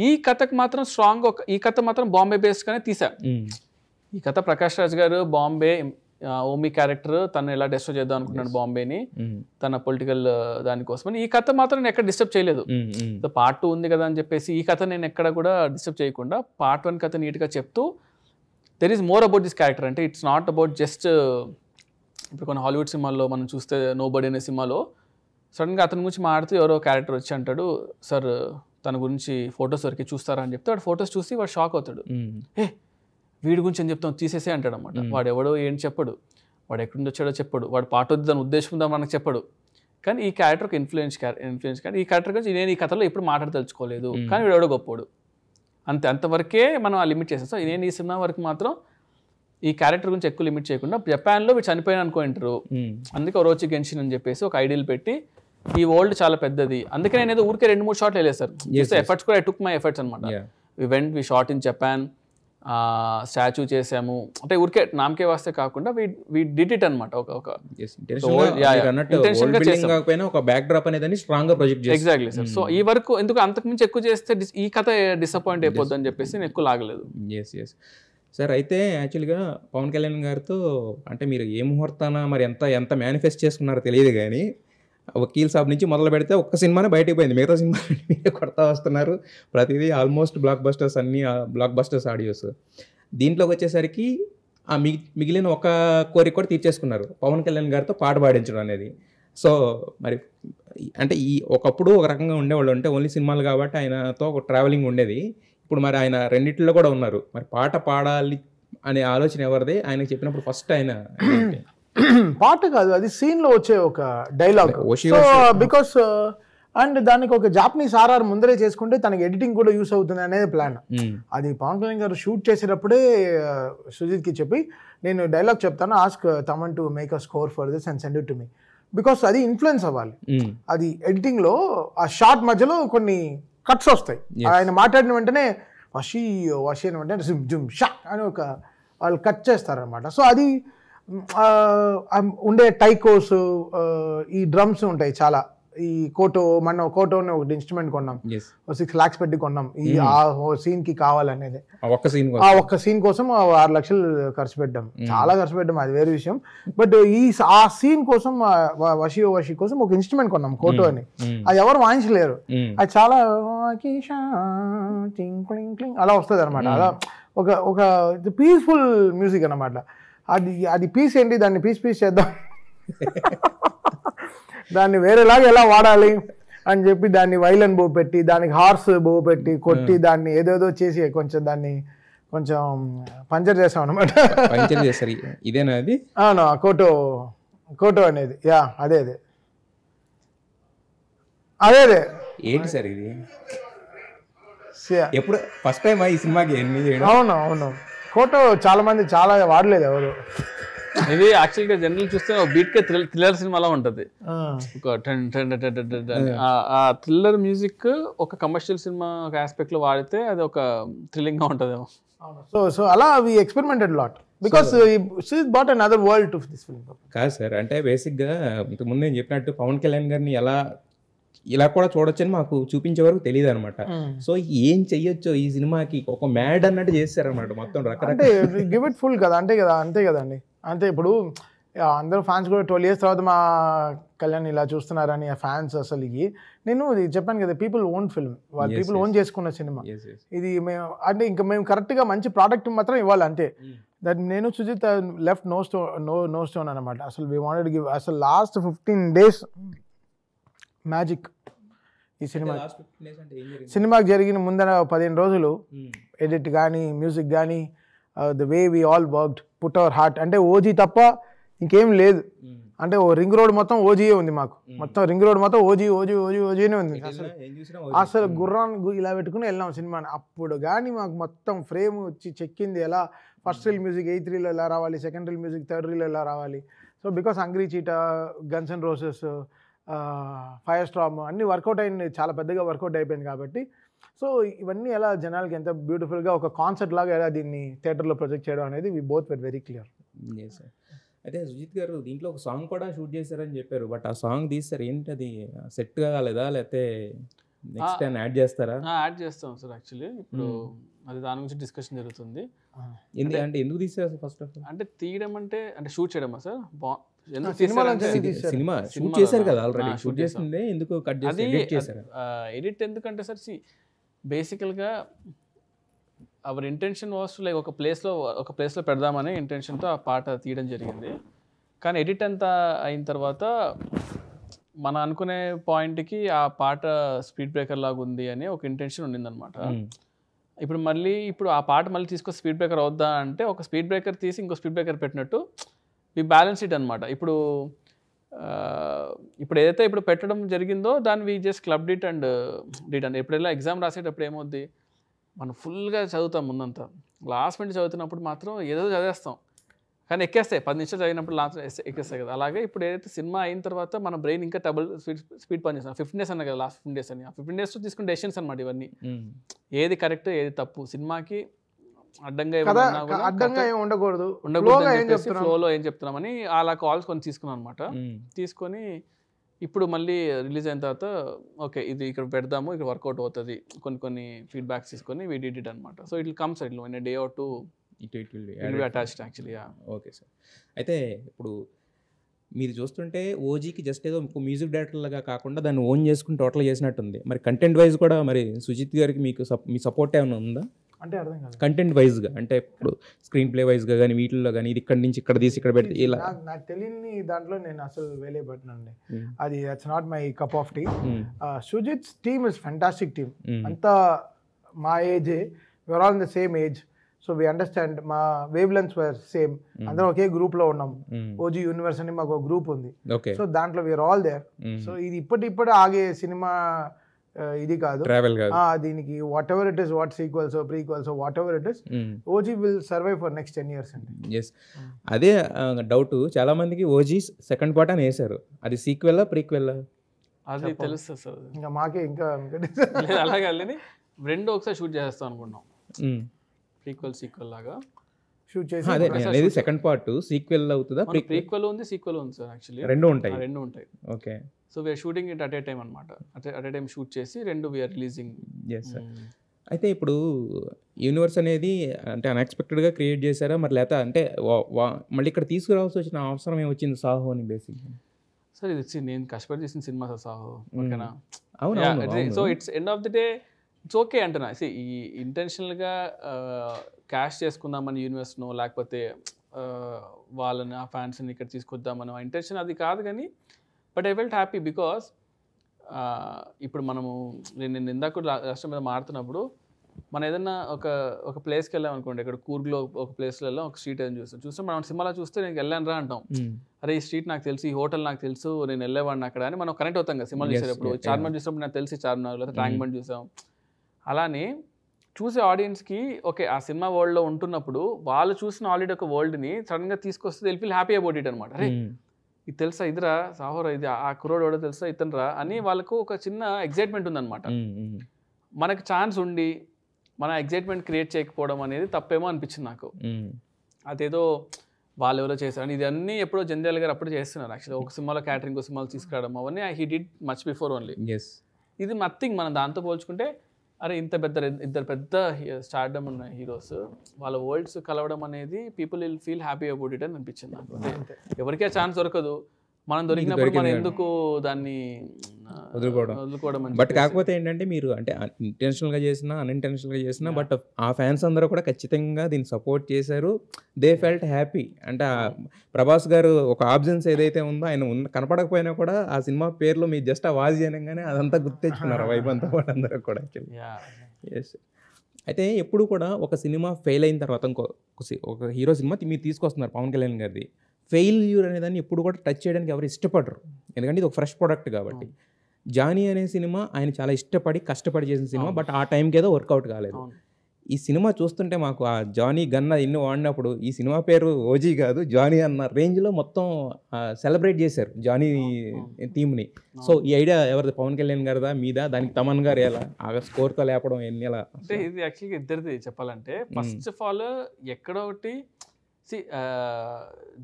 ఈ కథకు మాత్రం స్ట్రాంగ్ ఈ కథ మాత్రం బాంబే బేస్డ్గానే తీసా. ఈ కథ ప్రకాష్ రాజ్ గారు బాంబే ఓమి క్యారెక్టర్ తను ఎలా డిస్టర్బ్ చేద్దాం అనుకున్నాడు బాంబేని తన పొలిటికల్ దానికోసమని. ఈ కథ మాత్రం నేను ఎక్కడ డిస్టర్బ్ చేయలేదు. పార్ట్ 2 ఉంది కదా అని చెప్పేసి ఈ కథ నేను ఎక్కడ కూడా డిస్టర్బ్ చేయకుండా పార్ట్ 1 కథ నీట్గా చెప్తూ there is more about this character. అంటే ఇట్స్ నాట్ అబౌట్ జస్ట్ ఇప్పుడు కొన్ని హాలీవుడ్ సినిమాల్లో మనం చూస్తే నోబడీ అనే సినిమాలో సడన్గా అతని గురించి మాట్లాడుతూ ఎవరో క్యారెక్టర్ వచ్చి అంటాడు, సార్ తన గురించి ఫొటోస్ వరకు చూస్తారా అని చెప్తే వాడు ఫొటోస్ చూసి వాడు షాక్ అవుతాడు. వీడి గురించి ఏం చెప్తాం తీసేసే అంటాడు అనమాట. వాడు ఎవడో ఏం చెప్పడు, వాడు ఎక్కడి నుంచి వచ్చాడో చెప్పడు, వాడు పాట వద్దు దాని ఉద్దేశం ఉందా మనకు చెప్పడు. కానీ ఈ క్యారెక్టర్ ఒక ఇన్ఫ్లుయెన్స్ కానీ ఈ క్యారెక్టర్ గురించి నేను ఈ కథలో ఎప్పుడు మాట్లాడదలుచుకోలేదు, కానీ వీడు ఎవడో గొప్పోడు అంతవరకే మనం ఆ లిమిట్ చేస్తాం. సో నేను ఈ సినిమా వరకు మాత్రం ఈ క్యారెక్టర్ గురించి ఎక్కువ లిమిట్ చేయకుండా జపాన్లో వీడు చనిపోయిన అనుకుంటారు, అందుకే ఒరోచి గెన్షిన్ అని చెప్పేసి ఒక ఐడియల్ పెట్టి ఈ వరల్డ్ చాలా పెద్దది, అందుకే నేను ఏదో ఊరికే 2-3 షాట్లు వెళ్ళేది సార్. ఎఫర్ట్స్ కూడా ఐ టుక్ మై ఎఫర్ట్స్ అనమాట. We shot in Japan, statue చేసాము, అంటే ఊరికే నామకే వాస్తే కాకుండా వి డిడ్ ఇట్ అనమాట. Exactly sir. సో ఈ వరకు ఎందుకు అంతకుమించి ఎక్కువ చేస్తే ఈ కథ డిసప్పాయింట్ అయిపోద్ది అని చెప్పేసి నేను ఎక్కువ లాగలేదు. సార్ అయితే యాక్చువల్గా పవన్ కళ్యాణ్ గారితో అంటే మీరు ఏ ముహూర్తాన మరి ఎంత మేనిఫెస్ట్ చేసుకున్నారో తెలియదు, కానీ వకీల్ సాబ్ నుంచి మొదలు పెడితే ఒక్క సినిమానే బయటకు పోయింది, మిగతా సినిమా మీరే కొడతా వస్తున్నారు. ప్రతిదీ ఆల్మోస్ట్ బ్లాక్ బస్టర్స్, అన్ని బ్లాక్ బస్టర్స్ ఆడియోస్. దీంట్లోకి వచ్చేసరికి ఆ మిగిలిన ఒక కోరిక కూడా తీర్చేసుకున్నారు, పవన్ కళ్యాణ్ గారితో పాట పాడించడం అనేది. సో మరి అంటే ఒకప్పుడు ఒక రకంగా ఉండేవాళ్ళు, అంటే ఓన్లీ సినిమాలు కాబట్టి ఆయనతో ఒక ట్రావెలింగ్ ఉండేది. ఇప్పుడు మరి ఆయన రెండిట్లో కూడా ఉన్నారు, మరి పాట పాడాలి అనే ఆలోచన ఎవరిది? ఆయనకు చెప్పినప్పుడు ఫస్ట్ ఆయన పాట కాదు, అది సీన్లో వచ్చే ఒక డైలాగ్. బికాస్ అండ్ దానికి ఒక జాపనీస్ ఆర్ఆర్ ముందరే చేసుకుంటే తనకి ఎడిటింగ్ కూడా యూస్ అవుతుంది అనేది ప్లాన్. అది పవన్ కళ్యాణ్ గారు షూట్ చేసేటప్పుడే సుజిత్కి చెప్పి నేను డైలాగ్ చెప్తాను, ask Thaman to make a score for this and send it to me, because అది ఇన్ఫ్లుయెన్స్ అవ్వాలి. అది ఎడిటింగ్లో ఆ షార్ట్ మధ్యలో కొన్ని కట్స్ వస్తాయి, ఆయన మాట్లాడిన వెంటనే వషీ అని వెంటనే జుమ్ జుమ్ షా అని ఒక వాళ్ళు కట్ చేస్తారనమాట. సో అది ఉండే టైకోస్, ఈ డ్రమ్స్ ఉంటాయి చాలా, ఈ కోటో అని ఒకటి ఇన్స్ట్రుమెంట్ కొన్నాం, 6 lakhs పెట్టి కొన్నాం ఈ సీన్ కి కావాలనేది. ఆ ఒక్క సీన్ కోసం 6 లక్షలు ఖర్చు పెట్టాం, చాలా ఖర్చు పెట్టాం, అది వేరే విషయం. బట్ ఆ సీన్ కోసం వషి కోసం ఒక ఇన్స్ట్రుమెంట్ కొన్నాం, కోటో అని. అది ఎవరు వాయించలేరు, అది చాలా అలా వస్తుంది అనమాట. అలా ఒక పీస్ఫుల్ మ్యూజిక్ అనమాట. అది పీస్ ఏంటి, దాన్ని పీస్ చేద్దాం, దాన్ని వేరేలాగా ఎలా వాడాలి అని చెప్పి దాన్ని వైలన్ బో పెట్టి, దానికి హార్స్ బో పెట్టి కొట్టి, దాన్ని ఏదేదో చేసి దాన్ని కొంచెం పంచర్ చేసాం అనమాట. ఇదేనా అది? అవును, కోటో అనేది. యా అదే ఏంటి సార్ ఇది? ఎప్పుడు ఫస్ట్ టైం ఈ సినిమాకి? అవును, కోటో చాలా మంది చాలా వాడలేదు ఎవరు. ఇది యాక్చువల్గా జనరల్ చూస్తే బీట్కే థ్రిల్లర్ సినిమాలో ఉంటుంది, ఒక ఆ థ్రిల్లర్ మ్యూజిక్ ఒక కమర్షియల్ సినిమా ఒక ఆస్పెక్ట్ లో వాడితే అది ఒక థ్రిల్లింగ్ గా ఉంటుందేమో. సో అలా we experimented lot because she bought another world to this film. కాదు సార్, అంటే బేసిక్గా ఇంతకుముందు నేను చెప్పినట్టు పవన్ కళ్యాణ్ గారిని ఇలా కూడా చూడొచ్చని మాకు చూపించే వరకు తెలియదు అనమాట. సో ఏం చెయ్యొచ్చో ఈ సినిమాకి ఒక మ్యాడ్ అన్నట్టు చేస్తారనమాట మొత్తం రకరకాల. గివ్ ఇట్ ఫుల్ కదా, అంతే కదండి. అంటే ఇప్పుడు అందరూ ఫ్యాన్స్ కూడా 12 years తర్వాత మా కళ్యాణ్ ఇలా చూస్తున్నారని ఆ ఫ్యాన్స్ అసలు నేను ఇది చెప్పాను కదా, పీపుల్ ఓన్ ఫిల్మ్, వాళ్ళు పీపుల్ ఓన్ చేసుకున్న సినిమా ఇది. మేము అంటే ఇంకా మేము కరెక్ట్గా మంచి ప్రోడక్ట్ మాత్రం ఇవ్వాలి అంతే. దట్ నేను సుజిత్ లెఫ్ట్ నో స్టోన్ అనమాట. అసలు వీ వాంటెడ్ గివ్ అసలు లాస్ట్ 15 days మ్యాజిక్ ఈ సినిమా. లాస్ట్ 15 days అంటే ఏం జరిగింది? సినిమాకి జరిగిన ముందర 15 రోజులు ఎడిట్ కానీ మ్యూజిక్ కానీ the way we all worked, put our heart. అంటే ఓజీ తప్ప ఇంకేం లేదు. అంటే ఓ రింగ్ రోడ్ మొత్తం ఓజీయే ఉంది మాకు. మొత్తం రింగ్ రోడ్ మొత్తం ఓజీనే ఉంది. అసలు గుర్రాన్ని ఇలా పెట్టుకుని వెళ్ళాం సినిమాని. అప్పుడు కానీ మాకు మొత్తం ఫ్రేమ్ వచ్చి చెక్కింది ఎలా, first reel music 8th reel ఎలా రావాలి, second reel music 3rd reel ఎలా రావాలి. So because hungry చీటా, guns and roses, fire Storm అన్నీ వర్కౌట్ అయింది, చాలా పెద్దగా వర్కౌట్ అయిపోయింది కాబట్టి. సో ఇవన్నీ ఎలా జనాలకి ఎంత బ్యూటిఫుల్గా ఒక కాన్సెప్ట్ లాగా ఎలా దీన్ని థియేటర్లో ప్రొజెక్ట్ చేయడం అనేది we both were very clear. అయితే సుజిత్ గారు దీంట్లో ఒక సాంగ్ కూడా షూట్ చేశారని చెప్పారు. బట్ ఆ సాంగ్ తీస్తారు ఏంటి, అది సెట్ కాలేదా లేకపోతే నెక్స్ట్ టైం యాడ్ చేస్తారా? యాడ్ చేస్తాం సార్. యాక్చువల్లీ ఇప్పుడు అది దాని గురించి డిస్కషన్ జరుగుతుంది. అంటే ఎందుకు తీసారు ఫస్ట్ ఆఫ్ ఆల్? అంటే తీయడం అంటే షూట్ చేయడమా సార్? సినిమా షూట్ చేశారు కదా ఆల్రెడీ, షూట్ చేసిందే ఎందుకు కట్ చేశారు? ఎడిట్ ఎందుకంటే సార్ బేసికల్గా అవర్ ఇంటెన్షన్ వాస్ లైక్ ఒక ప్లేస్లో పెడదామనే ఇంటెన్షన్తో ఆ పాట తీయడం జరిగింది. కానీ ఎడిట్ అంతా అయిన తర్వాత మనం అనుకునే పాయింట్కి ఆ పాట స్పీడ్ బ్రేకర్ లాగా ఉంది అని ఒక ఇంటెన్షన్ ఉండిందనమాట. ఇప్పుడు ఆ పాట మళ్ళీ తీసుకొని స్పీడ్ బ్రేకర్ అవుద్దా అంటే ఒక స్పీడ్ బ్రేకర్ తీసి ఇంకో స్పీడ్ బ్రేకర్ పెట్టినట్టు వి బ్యాలెన్స్ ఇట్ అనమాట. ఇప్పుడు ఏదైతే ఇప్పుడు పెట్టడం జరిగిందో దాన్ని we just clubbed it and did. And ఎప్పుడైనా ఎగ్జామ్ రాసేటప్పుడు ఏమవుద్ది, మనం ఫుల్గా చదువుతాం ముందంతా, లాస్ట్ మినిట్ చదువుతున్నప్పుడు మాత్రం ఏదో చదివేస్తాం కానీ ఎక్కేస్తాయి. 10 నిమిషాలు చదివినప్పుడు లాస్ట్ ఎక్కేస్తాయి కదా. అలాగే ఇప్పుడు ఏదైతే సినిమా అయిన తర్వాత మన బ్రెయిన్ ఇంకా డబుల్ స్పీడ్ పనిచేస్తాం. 15 days అన్నా కదా, లాస్ట్ 15 days అని. ఆ 15 days తీసుకునే డెసిషన్స్ అనమాట ఇవన్నీ. ఏది కరెక్ట్ ఏది తప్పు, సినిమాకి అడ్డంగా ఏం ఉండకూడదు, ఫ్లోలో ఏం చెప్తున్నామని అలా కాల్స్ కొన్ని తీసుకున్నాం అనమాట. తీసుకొని ఇప్పుడు మళ్ళీ రిలీజ్ అయిన తర్వాత ఓకే ఇది ఇక్కడ పెడదాము, ఇక్కడ వర్కౌట్ అవుతుంది, కొన్ని ఫీడ్బ్యాక్స్ తీసుకొని వీ డిడ్ ఇట్ అనమాట. So it will comes it in day or two it will be attached actually. Okay sir. అయితే ఇప్పుడు మీరు చూస్తుంటే ఓజీకి జస్ట్ ఏదో మ్యూజిక్ డైరెక్టర్ లాగా కాకుండా దాన్ని ఓన్ చేసుకుని టోటల్ చేసినట్టుంది. మరి కంటెంట్ వైజ్ కూడా మరి సుజిత్ గారికి మీ సపోర్ట్ ఏమైనా ఉందా? అంటే అర్థం కాదు. కంటెంట్ వైజ్గా అంటే ఇప్పుడు స్క్రీన్ ప్లే వైజ్గా కానీ వీటిల్లో కానీ ఇది ఇక్కడ నుంచి ఇక్కడ తీసి ఇక్కడ పెడితే ఇలా నాకు తెలియని దాంట్లో నేను అసలు వేలే పట్టినండి. అది that's not my cup of tea. Sujith team is fantastic team. అంతా మా ఏజే, we are all in the same age. So we understand, మా వేవ్ లెన్స్ వర్ సేమ్, అందరం ఒకే గ్రూప్ లో ఉన్నాం. ఓజీ యూనివర్స్ అని మాకు ఒక గ్రూప్ ఉంది. సో దాంట్లో వీఆర్ ఆల్ దేర్. సో ఇది ఇప్పటి ఆగే సినిమా ఇది కాదు, ట్రావెల్ కాదు. దీనికి what ever it is, what sequels prequels what ever it is, OG will survive for next 10 years అండి. ఎస్, అదే డౌట్ చాలా మందికి. ఓజీ సెకండ్ పార్ట్ అని వేశారు, అది సీక్వెల్ ప్రీక్వెల్ అది తెలుస్తుంది సార్. ఇంకా మాకే ఇంకా అలాగే రెండు ఒకసారి షూట్ చేస్తాం అనుకున్నాం, సీక్వెల్ లాగా షూట్ చేసి. అదే అనేది సెకండ్ పార్ట్ సీక్వెల్ అవుతుందా? ప్రీక్వెల్ ఉంది, సీక్వెల్ ఉంది సార్. యాక్చువల్లీ రెండు ఉంటాయి. Okay. So we're shooting it at a time అనమాట. అట్ ఏ టైం షూట్ చేసి రెండు వీఆర్ రిలీజింగ్. Yes sir. అయితే ఇప్పుడు యూనివర్స్ అనేది అంటే అన్ఎక్స్పెక్టెడ్గా క్రియేట్ చేశారా మరి, లేకపోతే అంటే మళ్ళీ ఇక్కడ తీసుకురావాల్సి వచ్చిన అవసరం ఏమొచ్చింది సాహో అని? బేసిక్గా సార్ ఇది నేను కష్టపడి చేసిన సినిమా సార్ సాహో, ఓకేనా? అవును. So it's end of the day it's okay అంటున్నా. ఈ ఇంటెన్షనల్గా క్యాష్ చేసుకుందామని యూనివర్స్ను, లేకపోతే వాళ్ళని ఆ ఫ్యాన్స్ని ఇక్కడ తీసుకొద్దామని ఇంటెన్షన్ అది కాదు. కానీ but I felt happy because ఇప్పుడు నేను ఇందాక రాష్ట్రం మీద మారుతున్నప్పుడు మనం ఏదన్నా ఒక ప్లేస్కి వెళ్ళాం అనుకోండి, ఇక్కడ కూర్గ్లో ఒక ప్లేస్లో వెళ్ళాం, ఒక స్ట్రీట్ ఏదైనా చూస్తాం మనం సినిమాలో చూస్తే నేను వెళ్ళాను రా అంటాం. అరే ఈ స్ట్రీట్ నాకు తెలుసు, ఈ హోటల్ నాకు తెలుసు, నేను వెళ్ళేవాడిని అక్కడ అని మనం కనెక్ట్ అవుతాం కదా. సినిమాలు చూసేటప్పుడు చార్మినార్ చూసినప్పుడు నాకు తెలిసి చార్మినార్, లేదా ట్యాంక్ బండ్ చూసాం. అలానే చూసే ఆడియన్స్కి ఓకే ఆ సినిమా వరల్డ్లో ఉంటున్నప్పుడు వాళ్ళు చూసిన ఆల్రెడీ ఒక వరల్డ్ని సడన్గా తీసుకొస్తే Dil feel happy about it అనమాట. అరే ఇది తెలుసా, ఇదిరా సాహోరా, ఇది ఆ కుర్రోడు ఎవడో తెలుసా, ఇతనురా అని వాళ్ళకు ఒక చిన్న ఎగ్జైట్మెంట్ ఉందన్నమాట. మనకు ఛాన్స్ ఉండి మన ఎగ్జైట్మెంట్ క్రియేట్ చేయకపోవడం అనేది తప్పేమో అనిపించింది నాకు. అదేదో వాళ్ళు ఎవరో చేశారు ఇది అన్నీ ఎప్పుడో జంధ్యాల గారు అప్పుడు చేస్తున్నారు. యాక్చువల్లీ ఒక సినిమాలో క్యాటరింగ్, ఒక సినిమాలో తీసుకురావడం అవన్నీ he did much before only. ఇది నథింగ్. మనం దాంతో పోల్చుకుంటే అరే ఇంత ఇద్దరు పెద్ద స్టార్డమ్ ఉన్న హీరోస్ వాళ్ళ వరల్డ్స్ కలవడం అనేది people will feel happy about it అని అనిపించింది నాకు. ఎవరికే ఛాన్స్ దొరకదు, మనం దొరికినప్పుడు మనం ఎందుకు దాన్ని వదులుకోవడం బట్ కాకపోతే ఏంటంటే మీరు అంటే ఇంటెన్షనల్గా చేసినా అన్ఇంటెన్షనల్గా చేసినా బట్ ఆ ఫ్యాన్స్ అందరూ కూడా ఖచ్చితంగా దీన్ని సపోర్ట్ చేశారు. They felt happy. అంటే ప్రభాస్ గారు ఒక ఆబ్జెన్స్ ఏదైతే ఉందో ఆయన కనపడకపోయినా కూడా ఆ సినిమా పేర్లో మీరు జస్ట్ ఆ వాజ్ చేయగానే అదంతా గుర్తెచ్చుకున్నారు వైబ్ అంతా కూడా అందరూ కూడా యాక్చువల్లీ. ఎస్. అయితే ఎప్పుడు కూడా ఒక సినిమా ఫెయిల్ అయిన తర్వాత ఒక హీరో సినిమా మీరు తీసుకొస్తున్నారు పవన్ కళ్యాణ్ గారిది, ఫెయిల్యూర్ అనేదాన్ని ఎప్పుడు కూడా టచ్ చేయడానికి ఎవరు ఇష్టపడరు, ఎందుకంటే ఇది ఒక ఫ్రెష్ ప్రోడక్ట్ కాబట్టి. జానీ అనే సినిమా ఆయన చాలా ఇష్టపడి కష్టపడి చేసిన సినిమా, బట్ ఆ టైంకి ఏదో వర్కౌట్ కాలేదు. ఈ సినిమా చూస్తుంటే మాకు ఆ జానీ గన్న ఇన్ని వాడినప్పుడు ఈ సినిమా పేరు ఓజీ కాదు జానీ అన్న రేంజ్లో మొత్తం సెలబ్రేట్ చేశారు జానీ థీమ్ని. సో ఈ ఐడియా ఎవరిది, పవన్ కళ్యాణ్ గారిదా మీదా, దానికి తమన్ గారు ఎలా ఆ స్కోర్తో లేపడం ఎన్ని ఎలా? అంటే ఇది యాక్చువల్గా ఇద్దరిది చెప్పాలంటే. ఫస్ట్ ఆఫ్ ఆల్ ఎక్కడో ఒకటి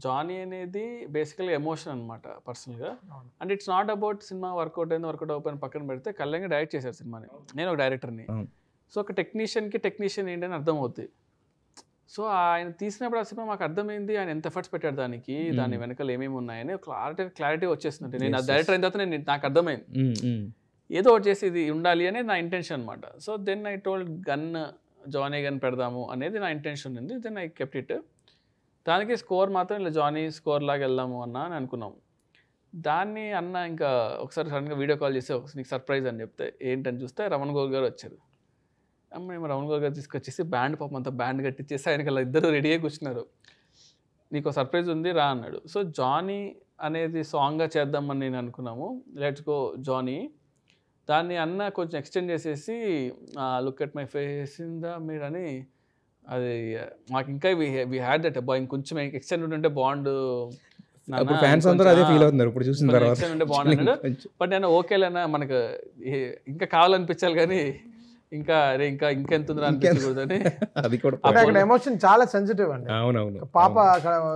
జానీ అనేది బేసికల్గా ఎమోషన్ అనమాట పర్సనల్గా. అండ్ ఇట్స్ నాట్ అబౌట్ సినిమా వర్కౌట్ అయింది వర్కౌట్ అయిపోయిన పక్కన పెడితే కళ్యాణ్ డైరెక్ట్ చేశారు సినిమాని, నేను ఒక డైరెక్టర్ని. సో ఒక టెక్నీషియన్ ఏంటని అర్థమవుతుంది. సో ఆయన తీసినప్పుడు ఆ సినిమా మాకు అర్థమైంది ఆయన ఎంత ఎఫర్ట్స్ పెట్టాడు దానికి, దాని వెనకాల ఏమేమి ఉన్నాయని క్లారిటీ వచ్చేస్తుంది. నేను ఆ డైరెక్టర్ అయిన తర్వాత నాకు అర్థమైంది ఏదో ఒకటి చేసి ఇది ఉండాలి అనేది నా ఇంటెన్షన్ అనమాట. So then I told Johnny gun పెడదాము అనేది నా ఇంటెన్షన్ ఉంది. Then I kept it. దానికి స్కోర్ మాత్రం ఇలా జానీ స్కోర్ లాగా వెళ్దాము అని అనుకున్నాం. దాన్ని అన్న ఇంకా ఒకసారి సడన్గా వీడియో కాల్ చేసి నీకు సర్ప్రైజ్ అని చెప్తే ఏంటని చూస్తే రమణ్ గౌర్ గారు వచ్చారు. మేము రమణ్ గౌర్ గారు తీసుకొచ్చేసి బ్యాండ్ పాపం అంతా బ్యాండ్ కట్టించేసి ఆయనకి అలా ఇద్దరు రెడీ అయ్యి కూర్చున్నారు. నీకు సర్ప్రైజ్ ఉంది రా అన్నాడు. సో జానీ అనేది సాంగ్గా చేద్దామని నేను అనుకున్నాము, లెట్స్ గో జానీ. దాన్ని అన్న కొంచెం ఎక్స్టెండ్ చేసేసి look at my face in the mirror అని, అది మాకు ఇంకా వి హ్యాడ్ దట్ అబ్బా ఇంకొంచెం ఎక్స్టెండ్ ఉంటే బాండ్ ఫ్యాన్స్ అందరూ అదే ఫీల్ అవుతున్నారు ఇప్పుడు చూసిన తర్వాత. ఉంటే బాండ్ అన్నాడు. బట్ నేను ఓకేలేనా మనకు ఇంకా కావాలనిపించాలి కానీ ఇంకా అరే ఇంకెంత అనిపించకూడదని. అది కూడా అక్కడ ఎమోషన్ చాలా సెన్సిటివ్ అండి. అవునవును. పాప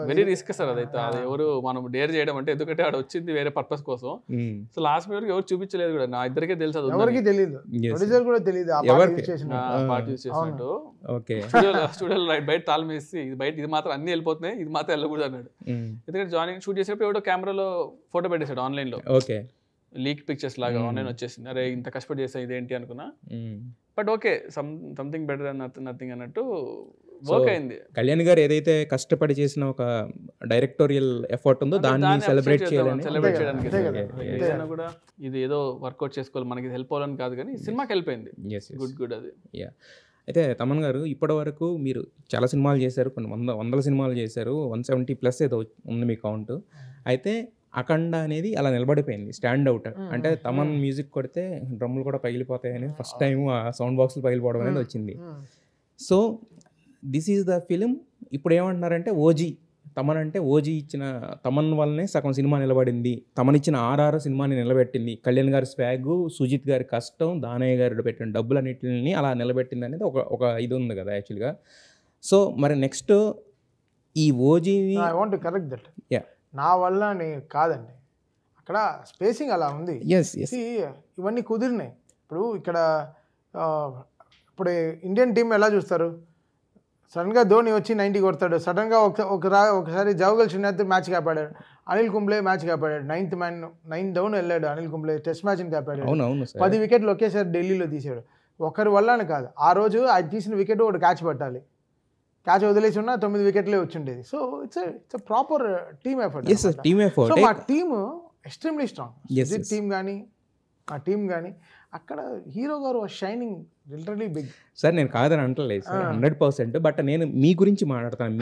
వెరీ రిస్క్ సార్ అదైతే. అది ఎవరు మనం డేర్ చేయడం అంటే, ఎందుకంటే ఆడ వచ్చింది వేరే పర్పస్ కోసం. సో లాస్ట్ వరకు ఎవరు చూపించలేదు కూడా, నా ఇద్దరికే తెలుసు, అది ఎవరికి తెలియదు, ప్రొడ్యూసర్ కూడా తెలియదు పార్ట్ యూజ్ చేసినట్టు. స్టూడియోలో బయట తాళం వేసి ఇది మాత్రం అన్ని వెళ్ళిపోతున్నాయి, ఇది మాత్రం వెళ్ళకూడదు అన్నాడు. ఎందుకంటే జాయినింగ్ షూట్ చేసేటప్పుడు ఎవడో కెమెరాలో ఫోటో పెట్టేశాడు ఆన్లైన్ లో, లీక్ పిక్చర్స్ లాగా ఆన్లైన్ వచ్చేసింది. అరే ఇంత కష్టపడి చేసా ఇదేంటి అనుకున్నా. But okay something better and nothing అన్నట్టు వర్క్ అయింది. కళ్యాణ్ గారు ఏదైతే కష్టపడి చేసిన ఒక డైరెక్టోరియల్ ఎఫర్ట్ ఉందో దాన్ని సెలబ్రేట్ చేయడానికి ఏదైనా కూడా ఇది ఏదో వర్కౌట్ చేసుకోవాలి మనకి హెల్ప్ అవ్వాలని కాదు కానీ సినిమాకి హెల్ప్ అయింది. గుడ్ అది. అయితే తమన్ గారు ఇప్పటి వరకు మీరు చాలా సినిమాలు చేశారు, కొన్ని వందల సినిమాలు చేశారు, 170+ ఏదో ఉంది మీ కౌంట్. అయితే అఖండ అనేది అలా నిలబడిపోయింది, స్టాండ్ అవుట్. అంటే తమన్ మ్యూజిక్ కొడితే డ్రమ్ములు కూడా పగిలిపోతాయి అనేది ఫస్ట్ టైం ఆ సౌండ్ బాక్సులు పగిలిపోవడం అనేది వచ్చింది. So this is the film. ఇప్పుడు ఏమంటున్నారంటే ఓజీ తమన్ అంటే ఓజీ ఇచ్చిన తమన్ వల్లనే సగం సినిమా నిలబడింది, తమన్ ఇచ్చిన RR సినిమాని నిలబెట్టింది, కళ్యాణ్ గారి స్వాగ్, సుజిత్ గారి కష్టం, దానయ్య గారు పెట్టిన డబ్బులు అన్నింటిని అలా నిలబెట్టింది అనేది ఒక ఇది ఉంది కదా యాక్చువల్గా. సో మరి నెక్స్ట్ ఈ ఓజీని I want to correct that. నా వల్ల కాదండి, అక్కడ స్పేసింగ్ అలా ఉంది. ఇవన్నీ కుదిరినాయి. ఇప్పుడు ఇండియన్ టీం ఎలా చూస్తారు, సడన్గా ధోని వచ్చి 90 కొడతాడు, సడన్గా ఒకసారి జవగల్ శ్రీనాథ్ మ్యాచ్ కాపాడాడు, అనిల్ కుంబ్లే మ్యాచ్ కాపాడాడు, 9 డౌన్ వెళ్ళాడు అనిల్ కుంబ్లే, టెస్ట్ మ్యాచ్ని కాపాడాడు, 10 వికెట్లు ఒకేసారి ఢిల్లీలో తీసాడు. ఒకరి వల్ల కాదు, ఆ రోజు ఆయన తీసిన వికెట్ ఒకటి క్యాచ్ పట్టాలి, క్యాచ్ వదిలేసి ఉన్నా 9 వికెట్లే వచ్చిండేది. So it's proper team effort. So మా టీమ్ ఎక్స్ట్రీమ్లీ స్ట్రాంగ్. టీమ్ కానీ ఆ టీమ్ కానీ అక్కడ హీరో గారు షైనింగ్ లిటరలీ బిగ్. సార్ నేను కాదని అంటలేదు సార్ 100%. బట్ నేను మీ గురించి మాట్లాడతాను,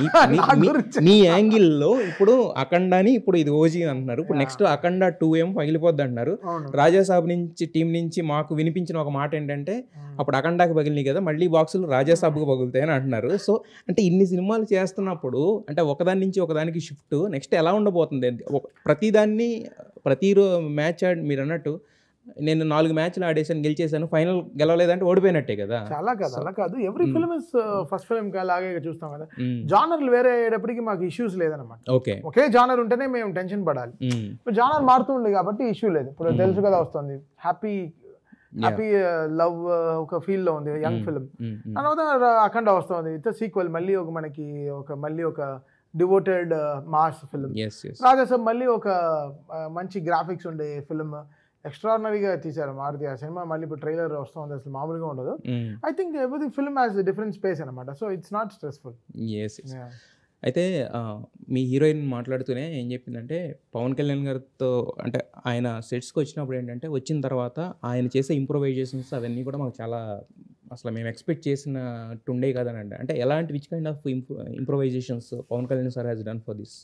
మీ యాంగిల్లో. ఇప్పుడు అఖండాని ఇప్పుడు ఇది ఓజీ అంటున్నారు, ఇప్పుడు నెక్స్ట్ అఖండ 2 ఏమో పగిలిపోద్ది అంటున్నారు. రాజాసాబ్ నుంచి టీం నుంచి మాకు వినిపించిన ఒక మాట ఏంటంటే అప్పుడు అఖండాకి పగిలినాయి కదా, మళ్ళీ బాక్సులు రాజాసాబ్కి పగులుతాయి అని అంటున్నారు. సో అంటే ఇన్ని సినిమాలు చేస్తున్నప్పుడు అంటే ఒకదాని నుంచి ఒకదానికి షిఫ్ట్ నెక్స్ట్ ఎలా ఉండబోతుంది? ప్రతిదాన్ని ప్రతి మ్యాచ్ మీరు అన్నట్టు నేను 4 మ్యాచ్లు ఆడేసాను, గెలిచేసాను, ఫైనల్ గెలవలేదంటే ఓడిపోయినట్టే కదా. చాలా కాదు, అలా కాదు. Every film is first film లాగే చూస్తాం కదా. జానర్లు వేరే అయ్యేటప్పటికి మాకు ఇష్యూస్ లేదన్నమాట. ఒకే జానర్ ఉంటేనే మేము టెన్షన్ పడాలి. ఇప్పుడు జానర్ మారుతుంది కాబట్టి ఇష్యూ లేదు. ఇప్పుడు తెలుసు కదా, వస్తుంది హ్యాపీ లవ్ ఒక ఫీల్ లో ఉంది యంగ్ ఫిల్మ్. తర్వాత అఖండ వస్తుంది, ఇట్స్ సీక్వెల్, మళ్ళీ ఒక devoted mass film. Yes yes Rajasaab మళ్ళీ ఒక మంచి గ్రాఫిక్స్ ఉండే ఫిల్మ్, ఎక్స్ట్రాడినరీగా తీశారు మారుతి ఆ సినిమా. మళ్ళీ ఇప్పుడు ట్రైలర్ వస్తుంది, అసలు మామూలుగా ఉండదు. I think everything film has different space అనమాట, so it's not stressful. Yes అయితే మీ హీరోయిన్ మాట్లాడుతూనే ఏం చెప్పిందంటే పవన్ కళ్యాణ్ గారితో అంటే ఆయన సెట్స్కి వచ్చినప్పుడు ఏంటంటే వచ్చిన తర్వాత ఆయన చేసే ఇంప్రొవైజేషన్స్ అవన్నీ కూడా మాకు చాలా అసలు మేము ఎక్స్పెక్ట్ చేసినట్టుండే కదనండి. అంటే ఎలాంటి which kind of improvisations Pawan Kalyan sir has done for this?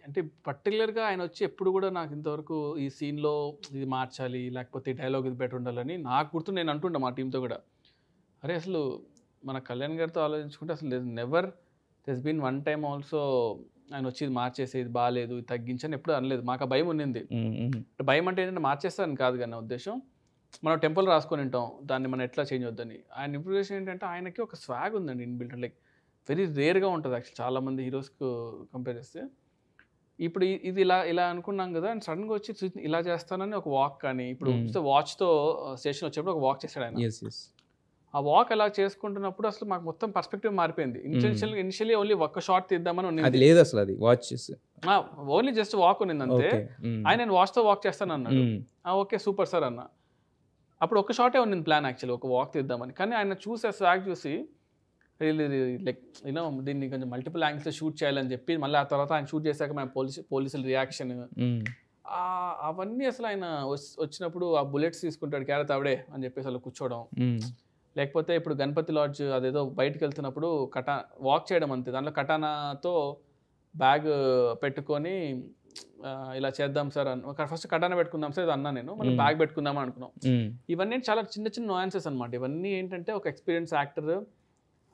అంటే పర్టికులర్గా ఆయన వచ్చి ఎప్పుడు కూడా నాకు ఇంతవరకు ఈ సీన్లో ఇది మార్చాలి లేకపోతే డైలాగ్ ఇది బెటర్ ఉండాలని నాకు గుర్తు నేను అంటుండే మా టీంతో కూడా, అరే అసలు మన కళ్యాణ్ గారితో ఆలోచించుకుంటే అసలు never there's been one time also ఆయన వచ్చి ఇది మార్చేసి ఇది బాగాలేదు ఇది తగ్గించని ఎప్పుడు అనలేదు. మాకు ఆ భయం ఉన్నింది. భయం అంటే ఏంటంటే మార్చేస్తారని కాదు కానీ నా ఉద్దేశం, మనం టెంపుల్ రాసుకొని ఉంటాం దాన్ని మనం ఎట్లా చేంజ్ వద్దని. ఆయన ఇంప్రూవేషన్ ఏంటంటే ఆయనకి ఒక స్వాగ్ ఉందండి ఇన్బిల్ట్, లైక్ వెరీ రేర్గా ఉంటుంది యాక్చువల్ చాలామంది హీరోస్కు కంపేర్ చేస్తే. ఇప్పుడు ఇది ఇలా అనుకున్నాం కదా అండ్ సడన్గా వచ్చి ఇలా చేస్తానని ఒక వాక్ కానీ, ఇప్పుడు వాచ్తో స్టేషన్ వచ్చేప్పుడు ఒక వాక్ చేశాడు ఆయన. ఆ వాక్ అలా చేసుకుంటున్నప్పుడు అసలు మాకు మొత్తం పర్స్పెక్టివ్ మారిపోయింది. ఇనిషియల్లీ ఓన్లీ ఒక్క షాట్ తీద్దామని ఉన్నది, లేదు అసలు అది వాచ్ ఓన్లీ జస్ట్ వాక్ ఉన్నింది అంతే. ఆయన నేను వాచ్తో వాక్ చేస్తాను అన్నాడు. ఓకే సూపర్ సార్ అన్న. అప్పుడు ఒక షాటే ఉన్నింది ప్లాన్ యాక్చువల్లీ, ఒక వాక్ తీద్దామని. కానీ ఆయన చూసే స్వాగ్ చూసి లైక్ యూనో దీన్ని కొంచెం మల్టిపుల్ యాంగిల్స్లో షూట్ చేయాలని చెప్పి మళ్ళీ ఆ తర్వాత ఆయన షూట్ చేశాక మన పోలీసుల రియాక్షన్ అవన్నీ అసలు ఆయన వచ్చినప్పుడు ఆ బుల్లెట్స్ తీసుకుంటాడు క్యారెట్ ఆవిడే అని చెప్పేసి అలా కూర్చోవడం. లేకపోతే ఇప్పుడు గణపతి లాడ్జ్ అదేదో బయటకు వెళ్తున్నప్పుడు వాక్ చేయడం అంతే, దాంట్లో కటానాతో బ్యాగ్ పెట్టుకొని ఇలా చేద్దాం సార్ అన్న. ఫస్ట్ కటానా పెట్టుకుందాం సార్ ఇది అన్నా నేను, మళ్ళీ బ్యాగ్ పెట్టుకుందామని అనుకున్నాం. ఇవన్నీ చాలా చిన్న చిన్న నోయాన్సెస్ అనమాట. ఇవన్నీ ఏంటంటే ఒక ఎక్స్పీరియన్స్ యాక్టర్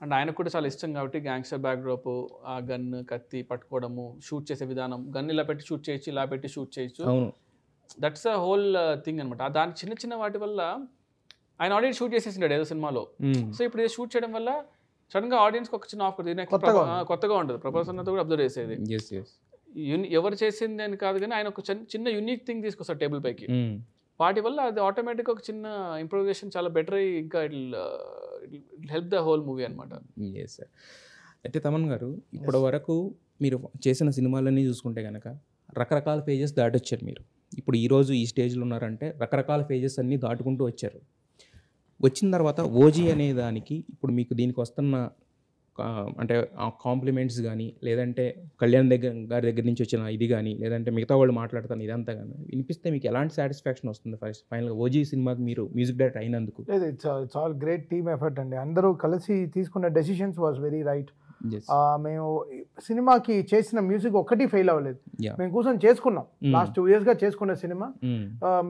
అండ్ ఆయనకు కూడా చాలా ఇష్టం కాబట్టి గ్యాంగ్స్టర్ బ్యాక్ డ్రాప్, ఆ గన్ కత్తి పట్టుకోవడము, షూట్ చేసే విధానం, గన్ ఇలా పెట్టి షూట్ చేయొచ్చు ఇలా పెట్టి షూట్ చేయొచ్చు, దట్స్ అ హోల్ థింగ్ అనమాట. దాని చిన్న చిన్న వాటి వల్ల ఆయన ఆడియన్స్ షూట్ చేసేసిండాడు ఏదో సినిమాలో. సో ఇప్పుడు ఇది షూట్ చేయడం వల్ల సడన్ గా ఆడియన్స్ ఒక చిన్న ఆఫ్ కొత్తగా ఉంటుంది. ప్రభాస్ అన్నతో కూడా అబ్జర్వ్ చేసేది ఎవరు చేసింది అని కాదు కానీ ఆయన ఒక చిన్న యూనిక్ థింగ్ తీసుకొస్తారు టేబుల్ పైకి. వాటి వల్ల అది ఆటోమేటిక్గా ఒక చిన్న ఇంప్రూవైజేషన్ చాలా బెటర్ అయ్యి ఇంకా it help the whole movie అనమాట. సార్ అయితే తమన్ గారు ఇప్పటి వరకు మీరు చేసిన సినిమాలన్నీ చూసుకుంటే కనుక రకరకాల ఫేజెస్ దాటొచ్చారు మీరు. ఇప్పుడు ఈరోజు ఈ స్టేజ్లో ఉన్నారంటే రకరకాల ఫేజెస్ అన్నీ దాటుకుంటూ వచ్చారు. వచ్చిన తర్వాత ఓజీ అనే దానికి ఇప్పుడు మీకు దీనికి వస్తున్న అంటే కాంప్లిమెంట్స్ కానీ లేదంటే కళ్యాణ్ గారి దగ్గర నుంచి వచ్చిన ఇది కానీ లేదంటే మిగతా వాళ్ళు మాట్లాడుతాను ఇదంతా కానీ వినిపిస్తే మీకు ఎలాంటి సాటిస్ఫాక్షన్ వస్తుంది ఫైనల్గా ఓజీ సినిమాకి మీరు మ్యూజిక్ డైరెక్టర్ అయినందుకు? లేదు, it's all great team effort అండి. అందరూ కలిసి తీసుకున్న డెసిషన్స్ వాజ్ వెరీ రైట్. మేము సినిమాకి చేసిన మ్యూజిక్ ఒక్కటి ఫెయిల్ అవ్వలేదు. మేము కూర్చొని చేసుకున్నాం లాస్ట్ 2 years గా చేసుకున్న సినిమా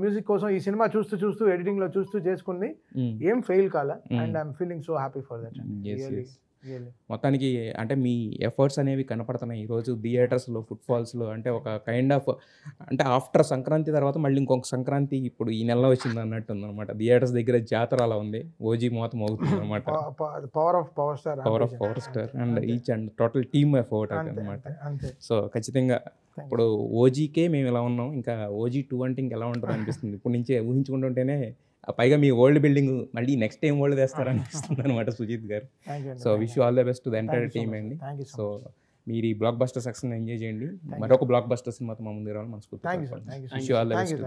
మ్యూజిక్ కోసం. ఈ సినిమా చూస్తూ ఎడిటింగ్ లో చూస్తూ చేసుకుంది, ఏం ఫెయిల్ కాల. And I'm feeling so happy for that. మొత్తానికి అంటే మీ ఎఫర్ట్స్ అనేవి కనపడుతున్నాయి ఈరోజు థియేటర్స్లో, ఫుట్ఫాల్స్లో. అంటే ఒక కైండ్ ఆఫ్ అంటే ఆఫ్టర్ సంక్రాంతి తర్వాత మళ్ళీ ఇంకొక సంక్రాంతి ఇప్పుడు ఈ నెలలో వచ్చింది అన్నట్టు ఉందన్నమాట. థియేటర్స్ దగ్గర జాతర అలా ఉంది, ఓజీ మోతం అవుతుంది అనమాట. Power of power star and each and total team effort అనమాట. సో ఖచ్చితంగా ఇప్పుడు ఓజీకే మేము ఎలా ఉన్నాం, ఇంకా ఓజీ 2 అంటే ఇంకెలా ఉంటుంది అనిపిస్తుంది ఇప్పుడు నుంచే ఊహించుకుంటుంటేనే. పైగా మీ ఓల్డ్ బిల్డింగ్ మళ్ళీ నెక్స్ట్ టైం ఓల్డ్ వేస్తారనిపిస్తుంది అనమాట సుజిత్ గారు. So wish you all the best to the entire team అండి. సో మీరు ఈ బ్లాక్ బస్టర్ సక్సెస్ ఎంజాయ్ చేయండి. మరొక బ్లాక్ బస్టర్ సినిమాతో మా ముందు రావాలి మనస్ఫూర్తిగా. Wish you all the best.